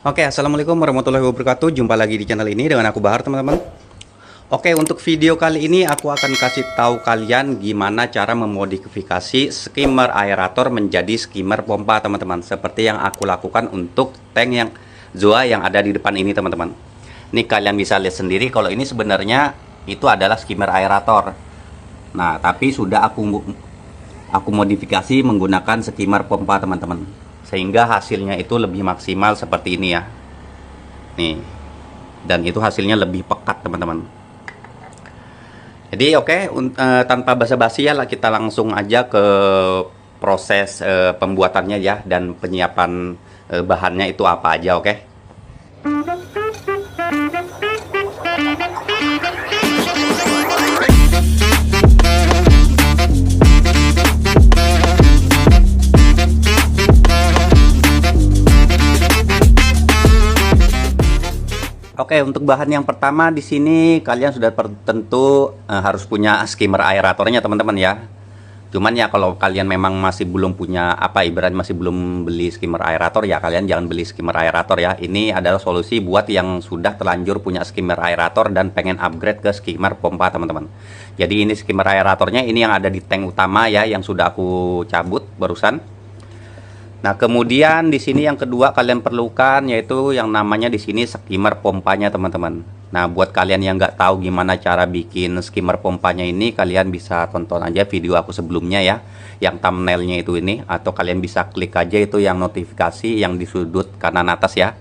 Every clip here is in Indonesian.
Oke, assalamualaikum warahmatullahi wabarakatuh. Jumpa lagi di channel ini dengan aku Bahar, teman-teman. Oke, untuk video kali ini aku akan kasih tahu kalian gimana cara memodifikasi skimmer aerator menjadi skimmer pompa, teman-teman. Seperti yang aku lakukan untuk tank yang Zoa yang ada di depan ini, teman-teman. Ini kalian bisa lihat sendiri kalau ini sebenarnya itu adalah skimmer aerator. Nah, tapi sudah aku modifikasi menggunakan skimmer pompa, teman-teman, sehingga hasilnya itu lebih maksimal seperti ini ya. Nih, dan itu hasilnya lebih pekat, teman-teman. Jadi oke, tanpa basa-basi ya, kita langsung aja ke proses pembuatannya ya, dan penyiapan bahannya itu apa aja. Oke. Oke, untuk bahan yang pertama di sini kalian sudah tentu harus punya skimmer aeratornya, teman-teman ya. Cuman ya kalau kalian memang masih belum punya ibarat masih belum beli skimmer aerator ya, kalian jangan beli skimmer aerator ya. Ini adalah solusi buat yang sudah terlanjur punya skimmer aerator dan pengen upgrade ke skimmer pompa, teman-teman. Jadi ini skimmer aeratornya ini yang ada di tank utama ya, yang sudah aku cabut barusan. Nah, kemudian di sini yang kedua kalian perlukan yaitu yang namanya di sini skimmer pompanya, teman-teman. Nah, buat kalian yang nggak tahu gimana cara bikin skimmer pompanya ini, kalian bisa tonton aja video aku sebelumnya ya, yang thumbnailnya itu ini, atau kalian bisa klik aja itu yang notifikasi yang di sudut kanan atas ya.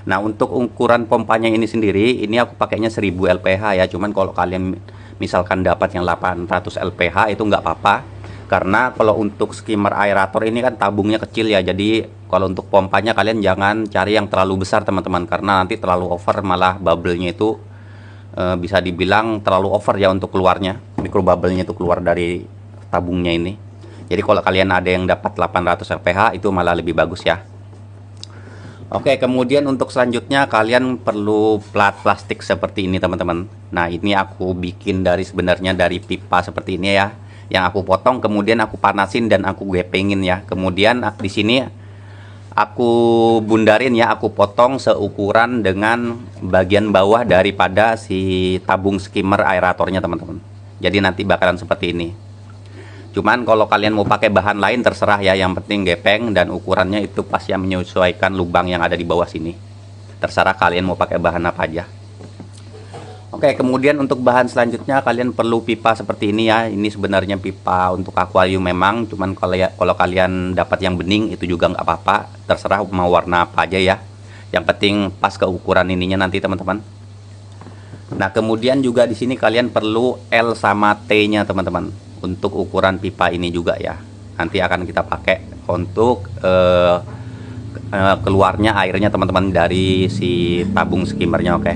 Nah, untuk ukuran pompanya ini sendiri, ini aku pakainya 1000 lph ya. Cuman kalau kalian misalkan dapat yang 800 lph itu nggak apa-apa. Karena kalau untuk skimmer aerator ini kan tabungnya kecil ya, jadi kalau untuk pompanya kalian jangan cari yang terlalu besar, teman-teman, karena nanti terlalu over, malah bubble-nya itu bisa dibilang terlalu over ya untuk keluarnya, micro bubble-nya itu keluar dari tabungnya ini. Jadi kalau kalian ada yang dapat 800 lph itu malah lebih bagus ya. Oke, kemudian untuk selanjutnya kalian perlu plat plastik seperti ini, teman-teman. Nah, ini aku bikin sebenarnya dari pipa seperti ini ya, yang aku potong kemudian aku panasin dan aku gepengin ya. Kemudian di sini aku bundarin ya, aku potong seukuran dengan bagian bawah daripada si tabung skimmer aeratornya, teman-teman. Jadi nanti bakalan seperti ini. Cuman kalau kalian mau pakai bahan lain terserah ya, yang penting gepeng dan ukurannya itu pas yang menyesuaikan lubang yang ada di bawah sini. Terserah kalian mau pakai bahan apa aja. Oke, kemudian untuk bahan selanjutnya kalian perlu pipa seperti ini ya. Ini sebenarnya pipa untuk akuarium memang, cuman kalau kalian dapat yang bening itu juga nggak apa-apa, terserah mau warna apa aja ya. Yang penting pas ke ukuran ininya nanti, teman-teman. Nah, kemudian juga di sini kalian perlu L sama T-nya, teman-teman, untuk ukuran pipa ini juga ya. Nanti akan kita pakai untuk keluarnya airnya, teman-teman, dari si tabung skimmernya. Oke.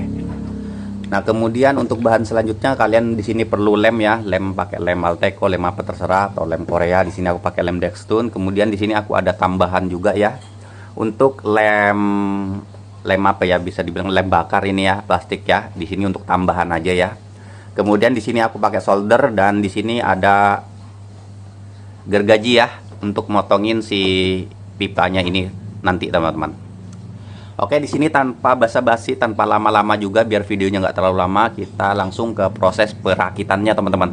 Nah, kemudian untuk bahan selanjutnya kalian di sini perlu lem ya, lem pakai lem Alteco, lem apa terserah, atau lem Korea. Di sini aku pakai lem Dextone. Kemudian di sini aku ada tambahan juga ya, untuk lem apa ya, bisa dibilang lem bakar ini ya, plastik ya. Di sini untuk tambahan aja ya. Kemudian di sini aku pakai solder, dan di sini ada gergaji ya untuk motongin si pipanya ini nanti, teman-teman. Oke, di sini tanpa basa-basi, tanpa lama-lama juga, biar videonya nggak terlalu lama, kita langsung ke proses perakitannya, teman-teman.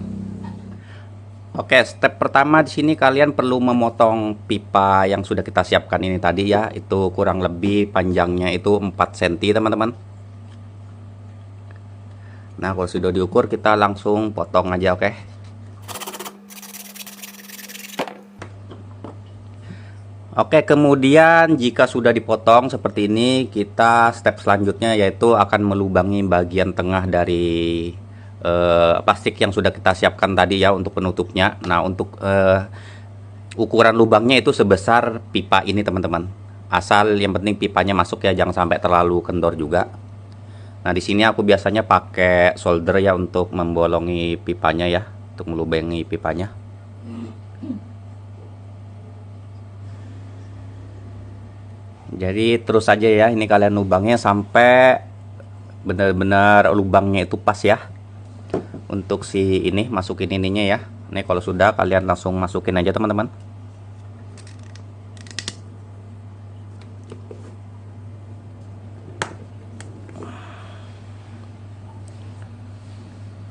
Oke, step pertama di sini kalian perlu memotong pipa yang sudah kita siapkan ini tadi ya. Itu kurang lebih panjangnya itu 4 cm, teman-teman. Nah, kalau sudah diukur kita langsung potong aja, oke. Oke, kemudian jika sudah dipotong seperti ini, kita step selanjutnya yaitu akan melubangi bagian tengah dari plastik yang sudah kita siapkan tadi ya untuk penutupnya. Nah, untuk ukuran lubangnya itu sebesar pipa ini, teman-teman. Asal yang penting pipanya masuk ya, jangan sampai terlalu kendor juga. Nah, di sini aku biasanya pakai solder ya untuk membolongi pipanya ya, untuk melubangi pipanya. Jadi terus aja ya, ini kalian lubangnya sampai benar-benar lubangnya itu pas ya. Untuk si ini masukin ininya ya. Nih kalau sudah kalian langsung masukin aja, teman-teman.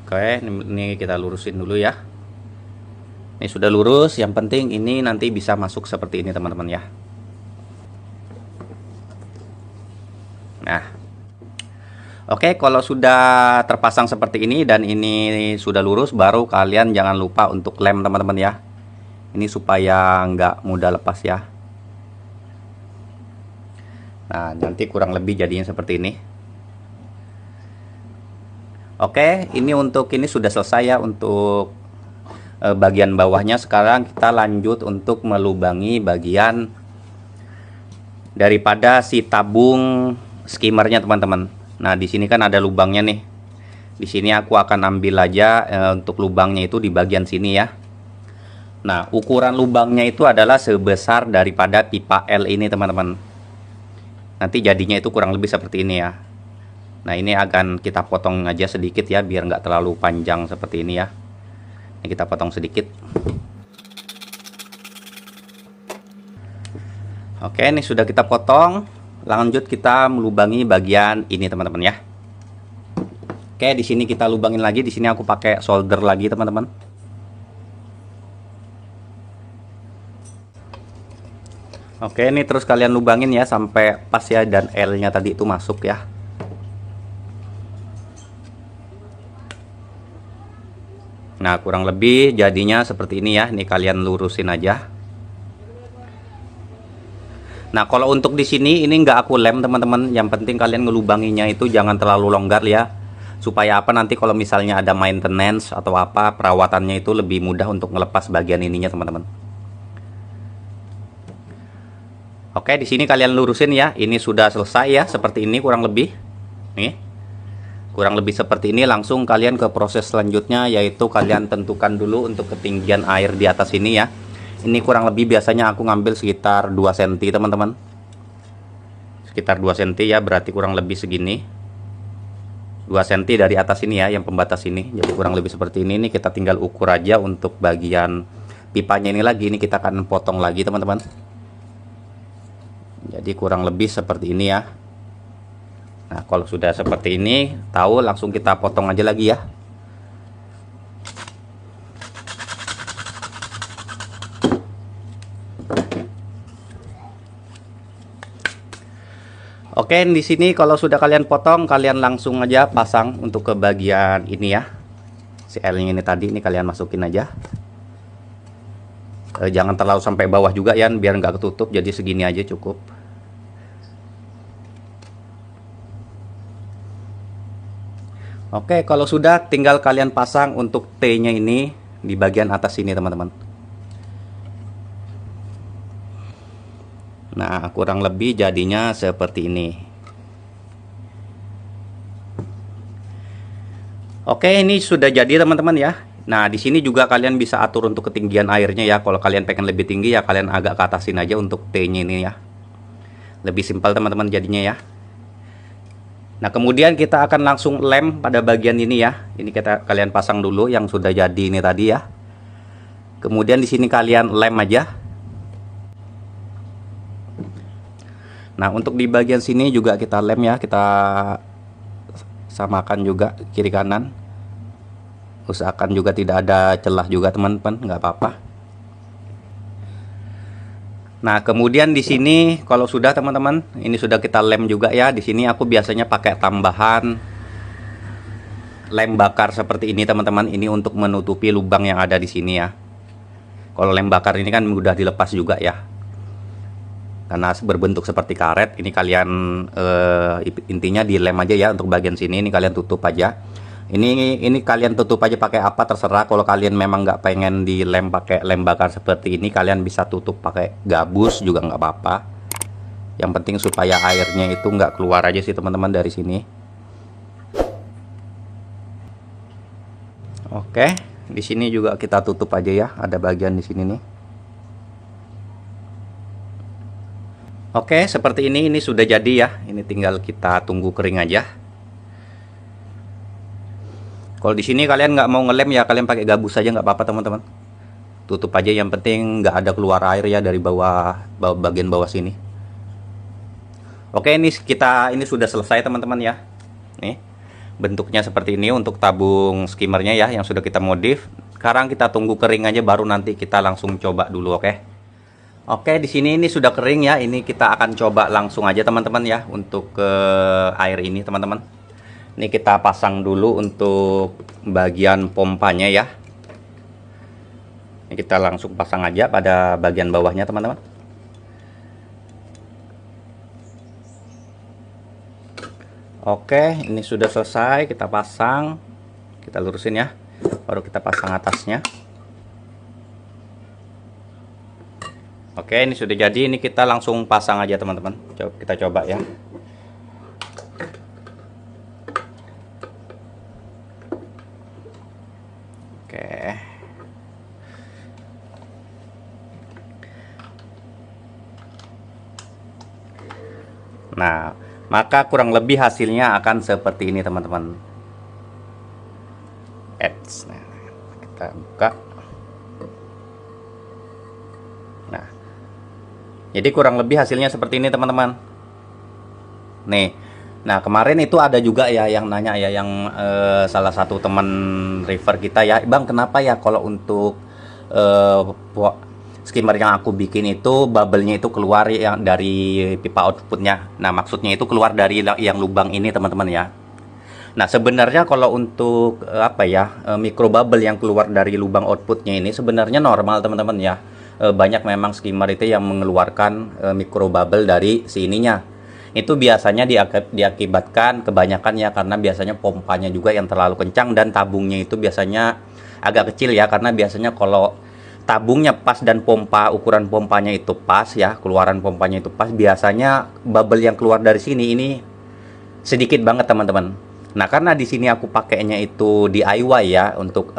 Oke, ini kita lurusin dulu ya. Ini sudah lurus, yang penting ini nanti bisa masuk seperti ini teman-teman ya. Nah, oke, kalau sudah terpasang seperti ini dan ini sudah lurus, baru kalian jangan lupa untuk lem teman-teman ya. Ini supaya nggak mudah lepas ya. Nah, nanti kurang lebih jadinya seperti ini. Oke, ini untuk ini sudah selesai ya untuk bagian bawahnya. Sekarang kita lanjut untuk melubangi bagian daripada si tabung skimmernya teman-teman. Nah, di sini kan ada lubangnya nih. Di sini aku akan ambil aja untuk lubangnya itu di bagian sini ya. Nah, ukuran lubangnya itu adalah sebesar daripada pipa L ini teman-teman. Nanti jadinya itu kurang lebih seperti ini ya. Nah, ini akan kita potong aja sedikit ya, biar nggak terlalu panjang seperti ini ya. Ini kita potong sedikit. Oke, ini sudah kita potong. Lanjut kita melubangi bagian ini teman-teman ya. Oke, di sini kita lubangin lagi. Di sini aku pakai solder lagi teman-teman. Oke, ini terus kalian lubangin ya sampai pas ya, dan L-nya tadi itu masuk ya. Nah, kurang lebih jadinya seperti ini ya. Ini kalian lurusin aja. Nah, kalau untuk di sini ini nggak aku lem teman-teman. Yang penting kalian ngelubanginya itu jangan terlalu longgar ya. Supaya apa, nanti kalau misalnya ada maintenance atau apa, perawatannya itu lebih mudah untuk ngelepas bagian ininya teman-teman. Oke, di sini kalian lurusin ya. Ini sudah selesai ya, seperti ini kurang lebih. Nih. Kurang lebih seperti ini. Langsung kalian ke proses selanjutnya, yaitu kalian tentukan dulu untuk ketinggian air di atas ini ya. Ini kurang lebih biasanya aku ngambil sekitar 2 cm teman-teman. Sekitar 2 cm ya, berarti kurang lebih segini. 2 cm dari atas ini ya, yang pembatas ini. Jadi kurang lebih seperti ini. Ini kita tinggal ukur aja untuk bagian pipanya ini lagi. Ini kita akan potong lagi teman-teman. Jadi kurang lebih seperti ini ya. Nah, kalau sudah seperti ini, tahu langsung kita potong aja lagi ya. Oke, di sini kalau sudah kalian potong, kalian langsung aja pasang untuk ke bagian ini ya. Si L-nya ini tadi, ini kalian masukin aja. Jangan terlalu sampai bawah juga ya, biar nggak ketutup. Jadi segini aja cukup. Oke, kalau sudah tinggal kalian pasang untuk T-nya ini di bagian atas sini teman-teman. Nah, kurang lebih jadinya seperti ini. Oke, ini sudah jadi teman-teman ya. Nah, di sini juga kalian bisa atur untuk ketinggian airnya ya. Kalau kalian pengen lebih tinggi ya, kalian agak ke atasin aja untuk T-nya ini ya. Lebih simpel teman-teman jadinya ya. Nah, kemudian kita akan langsung lem pada bagian ini ya. Ini kalian pasang dulu yang sudah jadi ini tadi ya. Kemudian di sini kalian lem aja. Nah, untuk di bagian sini juga kita lem ya. Kita samakan juga kiri kanan. Usahakan juga tidak ada celah juga teman-teman, nggak apa-apa. Nah, kemudian di sini kalau sudah teman-teman, ini sudah kita lem juga ya. Di sini aku biasanya pakai tambahan lem bakar seperti ini teman-teman. Ini untuk menutupi lubang yang ada di sini ya. Kalau lem bakar ini kan mudah dilepas juga ya. Karena berbentuk seperti karet. Ini kalian intinya dilem aja ya untuk bagian sini. Ini kalian tutup aja. Ini kalian tutup aja pakai apa terserah. Kalau kalian memang nggak pengen dilem pakai lem bakar seperti ini, kalian bisa tutup pakai gabus juga nggak apa-apa. Yang penting supaya airnya itu nggak keluar aja sih teman-teman dari sini. Oke, di sini juga kita tutup aja ya. Ada bagian di sini nih. Oke, seperti ini sudah jadi ya. Ini tinggal kita tunggu kering aja. Kalau di sini kalian nggak mau ngelem ya, kalian pakai gabus saja nggak apa-apa teman-teman. Tutup aja, yang penting nggak ada keluar air ya dari bagian bawah sini. Oke, ini sudah selesai teman-teman ya. Nih, bentuknya seperti ini untuk tabung skimmernya ya, yang sudah kita modif. Sekarang kita tunggu kering aja, baru nanti kita langsung coba dulu. Oke, di sini ini sudah kering ya. Ini kita akan coba langsung aja teman-teman ya, untuk ke air ini teman-teman. Ini kita pasang dulu untuk bagian pompanya ya. Ini kita langsung pasang aja pada bagian bawahnya teman-teman. Oke, ini sudah selesai, kita pasang, kita lurusin ya, baru kita pasang atasnya. Oke, ini sudah jadi, ini kita langsung pasang aja teman-teman. Kita coba ya. Oke. Nah, maka kurang lebih hasilnya akan seperti ini teman-teman. Nah, kita buka. Nah, jadi kurang lebih hasilnya seperti ini teman-teman. Nih, nah kemarin itu ada juga ya yang nanya ya, yang salah satu teman river kita ya, Bang kenapa ya kalau untuk skimmer yang aku bikin itu bubble-nya itu keluar yang dari pipa outputnya. Nah maksudnya itu keluar dari yang lubang ini teman-teman ya. Nah sebenarnya kalau untuk micro bubble yang keluar dari lubang outputnya ini sebenarnya normal teman-teman ya. Banyak memang skimmer itu yang mengeluarkan micro bubble dari sininya. Itu biasanya diakibatkan kebanyakan ya karena biasanya pompanya juga yang terlalu kencang dan tabungnya itu biasanya agak kecil ya, karena biasanya kalau tabungnya pas dan ukuran pompanya itu pas ya, keluaran pompanya itu pas, biasanya bubble yang keluar dari sini ini sedikit banget teman-teman. Nah karena di sini aku pakainya itu DIY ya, untuk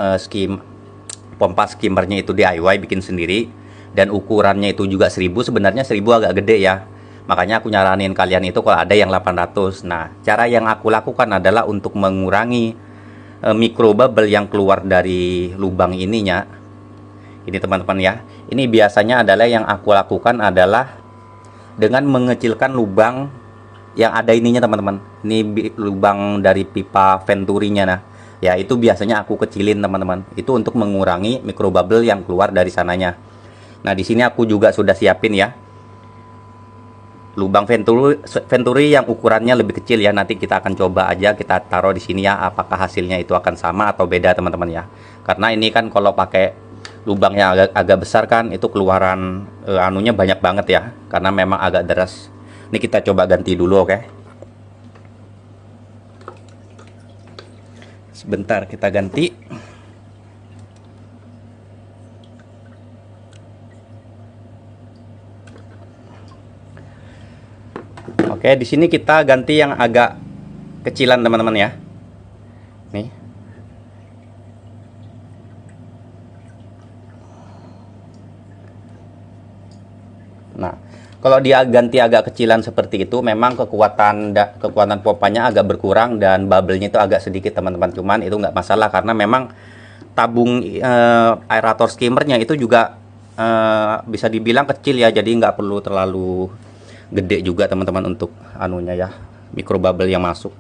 pompa skimmernya itu DIY, bikin sendiri, dan ukurannya itu juga 1000. Sebenarnya 1000 agak gede ya, makanya aku nyaranin kalian itu kalau ada yang 800. Nah cara yang aku lakukan adalah untuk mengurangi micro bubble yang keluar dari lubang ininya. Ini teman-teman ya, ini biasanya adalah yang aku lakukan adalah dengan mengecilkan lubang yang ada ininya teman-teman. Ini lubang dari pipa venturinya. Nah ya itu biasanya aku kecilin teman-teman, itu untuk mengurangi micro bubble yang keluar dari sananya. Nah di sini aku juga sudah siapin ya lubang venturi yang ukurannya lebih kecil ya. Nanti kita akan coba aja, kita taruh di sini ya, apakah hasilnya itu akan sama atau beda teman-teman ya. Karena ini kan kalau pakai lubangnya agak besar kan, itu keluaran anunya banyak banget ya, karena memang agak deras. Ini kita coba ganti dulu. Oke, sebentar kita ganti. Oke, di sini kita ganti yang agak kecilan teman-teman ya. Nih. Nah, kalau dia ganti agak kecilan seperti itu, memang kekuatan pompanya agak berkurang dan bubble-nya itu agak sedikit teman-teman. Cuman itu nggak masalah karena memang tabung aerator skimmernya itu juga bisa dibilang kecil ya, jadi nggak perlu terlalu gede juga teman-teman untuk anunya ya, micro bubble yang masuk.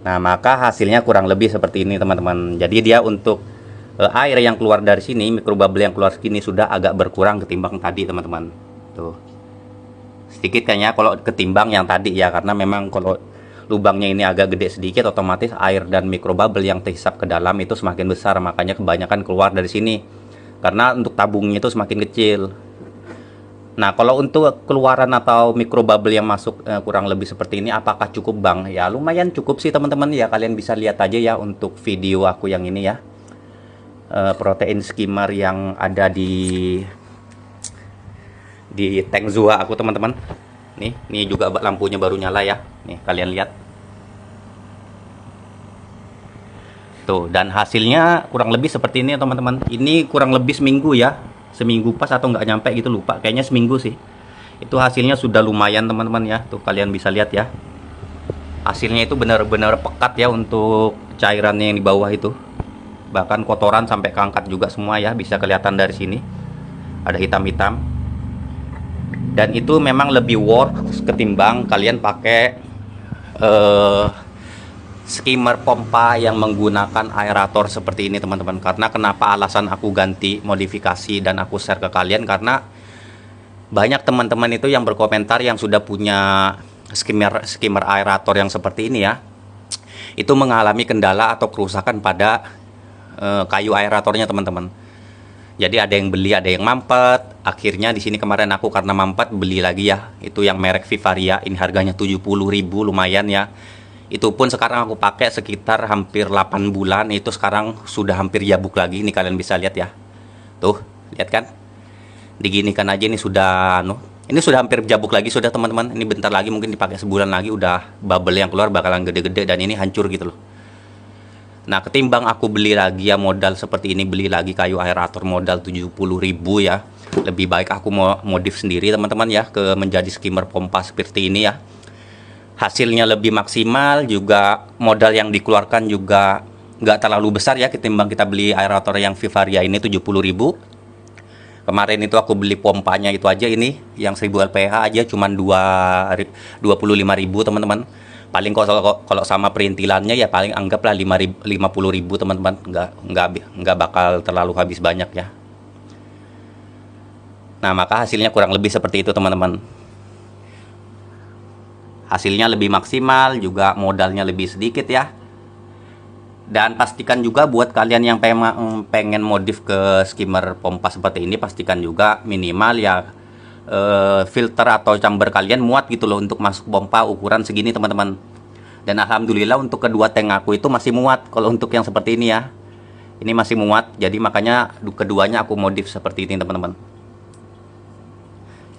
Nah maka hasilnya kurang lebih seperti ini teman-teman. Jadi dia untuk air yang keluar dari sini, micro bubble yang keluar sini sudah agak berkurang ketimbang tadi teman-teman. Tuh sedikit kayaknya kalau ketimbang yang tadi ya, karena memang kalau lubangnya ini agak gede sedikit, otomatis air dan micro bubble yang terhisap ke dalam itu semakin besar, makanya kebanyakan keluar dari sini karena untuk tabungnya itu semakin kecil. Nah kalau untuk keluaran atau micro bubble yang masuk kurang lebih seperti ini, apakah cukup Bang? Ya lumayan cukup sih teman-teman ya, kalian bisa lihat aja ya untuk video aku yang ini ya, protein skimmer yang ada di tank Zua aku teman-teman. Nih juga lampunya baru nyala ya, nih kalian lihat tuh, dan hasilnya kurang lebih seperti ini teman-teman. Ini kurang lebih seminggu ya, seminggu pas atau nggak nyampe gitu, lupa, kayaknya seminggu sih. Itu hasilnya sudah lumayan teman-teman ya, tuh kalian bisa lihat ya, hasilnya itu benar-benar pekat ya untuk cairannya yang di bawah itu, bahkan kotoran sampai keangkat juga semua ya, bisa kelihatan dari sini ada hitam-hitam. Dan itu memang lebih worth ketimbang kalian pakai eh, skimmer pompa yang menggunakan aerator seperti ini teman-teman. Karena kenapa alasan aku ganti modifikasi dan aku share ke kalian, karena banyak teman-teman itu yang berkomentar yang sudah punya skimmer aerator yang seperti ini ya, itu mengalami kendala atau kerusakan pada kayu aeratornya teman-teman. Jadi ada yang beli, ada yang mampet. Akhirnya di sini kemarin aku karena mampet beli lagi ya. Itu yang merek Vivaria. Ini harganya 70.000, lumayan ya. Itu pun sekarang aku pakai sekitar hampir 8 bulan. Itu sekarang sudah hampir jabuk lagi. Ini kalian bisa lihat ya. Tuh, lihat kan? Diginikan aja ini sudah ini sudah hampir jabuk lagi sudah teman-teman. Ini bentar lagi mungkin dipakai sebulan lagi udah bubble yang keluar bakalan gede-gede dan ini hancur gitu loh. Nah, ketimbang aku beli lagi ya modal seperti ini, beli lagi kayu aerator modal 70.000 ya. Lebih baik aku mau modif sendiri teman-teman ya, ke menjadi skimmer pompa seperti ini ya. Hasilnya lebih maksimal, juga modal yang dikeluarkan juga nggak terlalu besar ya, ketimbang kita beli aerator yang Vivaria ini 70.000. Kemarin itu aku beli pompanya itu aja ini, yang 1000 LPH aja cuman 25.000 teman-teman. Paling kalau sama perintilannya ya paling anggaplah 50.000 teman-teman, nggak bakal terlalu habis banyak ya. Nah, maka hasilnya kurang lebih seperti itu teman-teman. Hasilnya lebih maksimal, juga modalnya lebih sedikit ya. Dan pastikan juga buat kalian yang pengen modif ke skimmer pompa seperti ini, pastikan juga minimal ya filter atau chamber kalian muat gitu loh untuk masuk pompa ukuran segini teman-teman. Dan alhamdulillah untuk kedua tank aku itu masih muat. Kalau untuk yang seperti ini ya, ini masih muat, jadi makanya keduanya aku modif seperti ini teman-teman.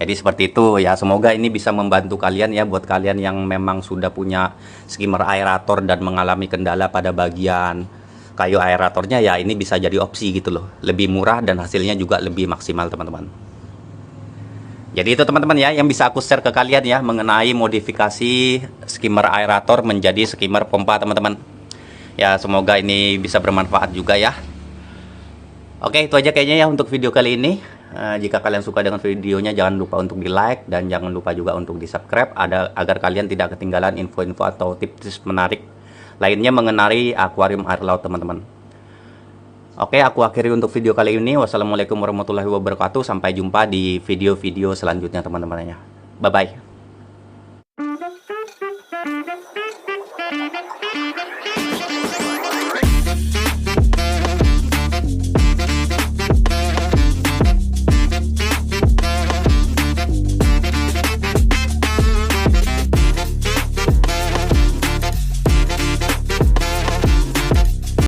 Jadi seperti itu ya, semoga ini bisa membantu kalian ya, buat kalian yang memang sudah punya skimmer aerator dan mengalami kendala pada bagian kayu aeratornya ya, ini bisa jadi opsi gitu loh, lebih murah dan hasilnya juga lebih maksimal teman-teman. Jadi itu teman-teman ya yang bisa aku share ke kalian ya, mengenai modifikasi skimmer aerator menjadi skimmer pompa teman-teman. Ya, semoga ini bisa bermanfaat juga ya. Oke, itu aja kayaknya ya untuk video kali ini. Jika kalian suka dengan videonya, jangan lupa untuk di like dan jangan lupa juga untuk di subscribe agar kalian tidak ketinggalan info-info atau tips-tips menarik lainnya mengenai akuarium air laut teman-teman. Oke, aku akhiri untuk video kali ini. Wassalamualaikum warahmatullahi wabarakatuh. Sampai jumpa di video-video selanjutnya teman-teman ya. Bye-bye.